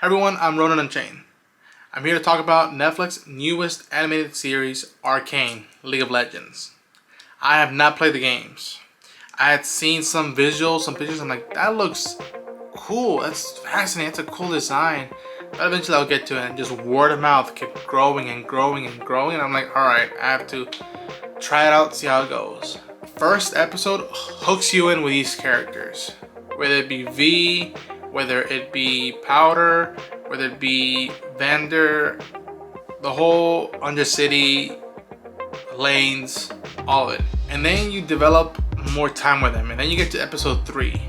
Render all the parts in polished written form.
Hi everyone, I'm Ronan Unchained. I'm here to talk about Netflix's newest animated series, Arcane, League of Legends. I have not played the games. I had seen some visuals, I'm like, that looks cool, that's fascinating, it's a cool design. But eventually I'll get to it, and just word of mouth kept growing and growing and growing, and I'm like, alright, I have to try it out, see how it goes. First episode hooks you in with these characters. Whether it be V, whether it be Powder, whether it be Vander, the whole Undercity, lanes, all of it. And then you develop more time with them, and then you get to episode 3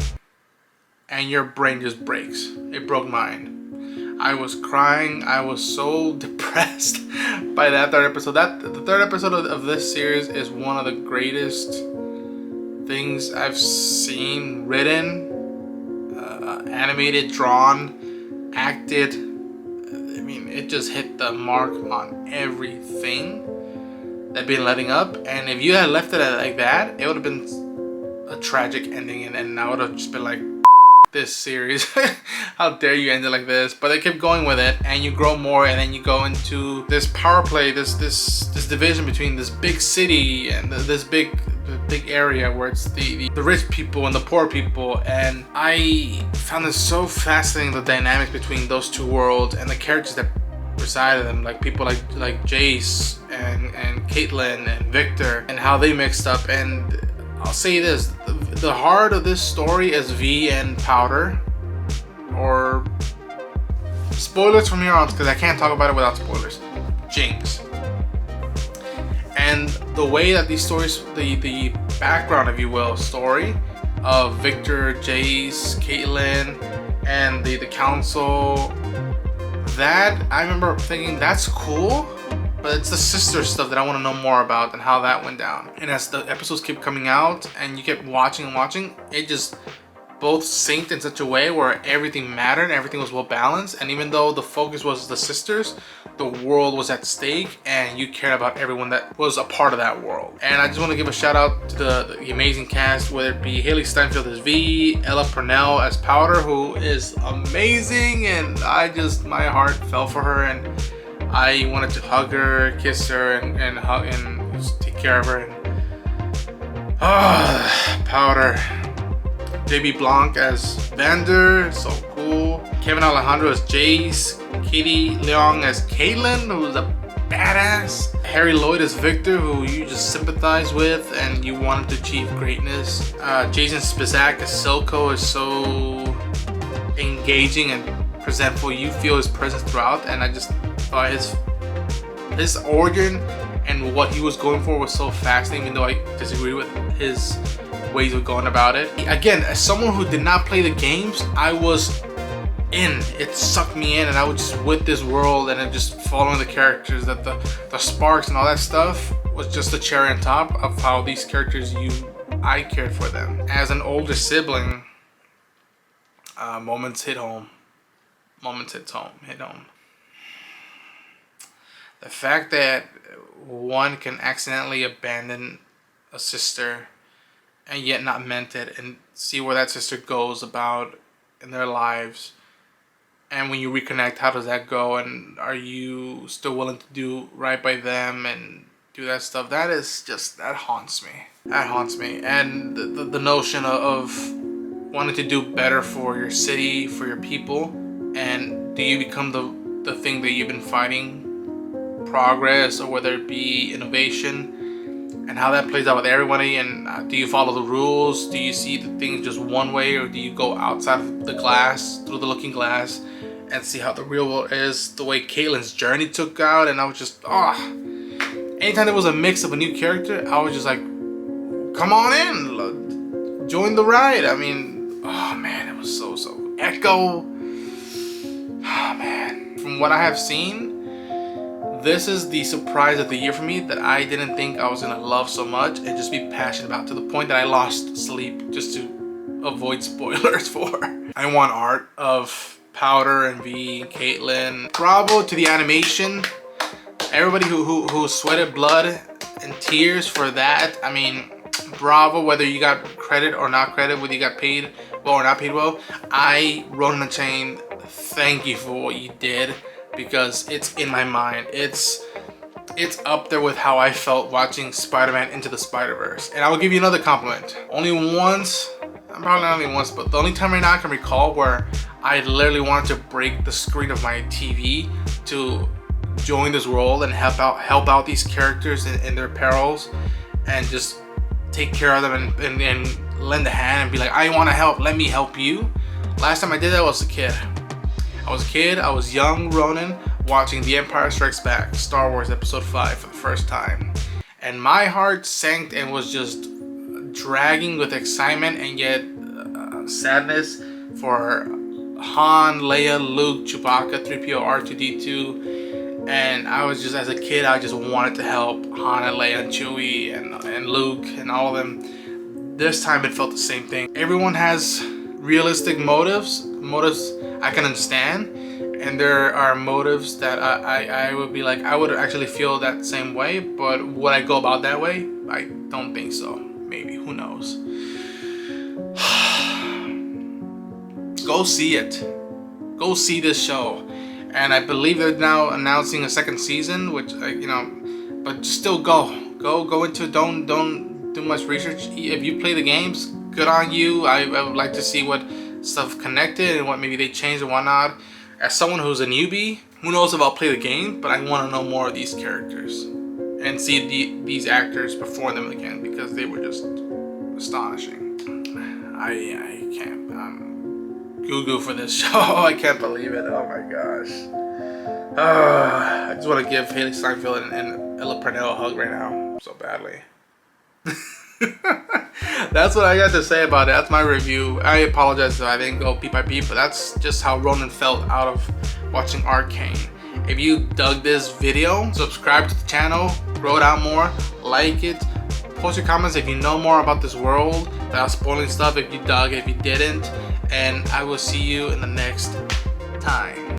and your brain just breaks. It broke mine. I was crying. I was so depressed by that third episode. The third episode of this series is one of the greatest things I've seen written, animated, drawn, acted. I mean, it just hit the mark on everything that been letting up. And if you had left it like that, it would have been a tragic ending, and I would have just been like, this series, how dare you end it like this? But they kept going with it, and you grow more, and then you go into this power play, this division between this big city and this big area where it's the rich people and the poor people. And I found this so fascinating, the dynamics between those two worlds and the characters that reside in them, like people like Jace and Caitlyn and Victor, and how they mixed up. And I'll say this, the heart of this story is V and Powder, or spoilers from here on, because I can't talk about it without spoilers, Jinx. And the way that these stories, the background, if you will, story of Victor, Jace, Caitlyn, and the council, that I remember thinking, that's cool, but it's the sister stuff that I want to know more about and how that went down. And as the episodes kept coming out and you kept watching and watching, it just both synced in such a way where everything mattered, everything was well balanced. And even though the focus was the sisters, the world was at stake, and you cared about everyone that was a part of that world. And I just want to give a shout out to the amazing cast, whether it be Haley Steinfeld as V, Ella Purnell as Powder, who is amazing, and my heart fell for her, and I wanted to hug her, kiss her, and hug and just take care of her. And Powder. JB Blanc as Vander, so cool. Kevin Alejandro as Jace. Katie Leong as Caitlyn, who's a badass. Harry Lloyd as Victor, who you just sympathize with and you want him to achieve greatness. Jason Spizak as Silco is so engaging and presentful. You feel his presence throughout, and I just thought his origin and what he was going for was so fascinating, even though I disagree with his ways of going about it. Again, as someone who did not play the games, I was in. It sucked me in, and I was just with this world, and just following the characters, that the sparks and all that stuff was just the cherry on top of how these characters, I cared for them. As an older sibling, moments hit home. Hit home. The fact that one can accidentally abandon a sister and yet not meant it, and see where that sister goes about in their lives, and when you reconnect, how does that go, and are you still willing to do right by them and do that stuff? That haunts me. And the notion of wanting to do better for your city, for your people, and do you become the thing that you've been fighting, progress, or whether it be innovation, and how that plays out with everybody. And do you follow the rules? Do you see the things just one way, or do you go outside of the glass, through the looking glass, and see how the real world is? The way Caitlyn's journey took out, and I was just, anytime there was a mix of a new character, I was just like, come on in, join the ride. I mean, oh man, it was so Echo. Oh man, from what I have seen, this is the surprise of the year for me, that I didn't think I was gonna love so much and just be passionate about, to the point that I lost sleep just to avoid spoilers for. I want art of Powder and V and Caitlyn. Bravo to the animation. Everybody who sweated blood and tears for that. I mean, bravo, whether you got credit or not credit, whether you got paid well or not paid well. Ronan Unchained, thank you for what you did, because it's in my mind. It's up there with how I felt watching Spider-Man Into the Spider-Verse. And I will give you another compliment. Only once, probably not only once, but the only time right now I can recall where I literally wanted to break the screen of my TV to join this world and help out these characters in their perils, and just take care of them and lend a hand and be like, I want to help, let me help you. Last time I did that was a kid. I was young Ronin, watching The Empire Strikes Back, Star Wars Episode 5 for the first time. And my heart sank and was just dragging with excitement and yet sadness for Han, Leia, Luke, Chewbacca, 3PO, R2-D2. And I was just, as a kid, I just wanted to help Han and Leia and Chewie and Luke and all of them. This time it felt the same thing. Everyone has realistic motives I can understand, and there are motives that I would be like, I would actually feel that same way, but would I go about that way? I don't think so. Maybe, who knows. Go see it. Go see this show. And I believe they're now announcing a second season, which you know, but still go into it. Don't do much research. If you play the games, good on you. I would like to see what stuff connected and what maybe they changed and whatnot. As someone who's a newbie, who knows if I'll play the game, but I want to know more of these characters and see these actors perform them again, because they were just astonishing. I can't. Goo for this show. I can't believe it. Oh my gosh. I just want to give Haley Steinfeld and Ella Purnell a hug right now, so badly. That's what I got to say about it. That's my review. I apologize if I didn't go beat by beat, but that's just how Ronan felt out of watching Arcane. If you dug this video, subscribe to the channel, grow it out more, like it, post your comments if you know more about this world without spoiling stuff, if you dug, if you didn't, and I will see you in the next time.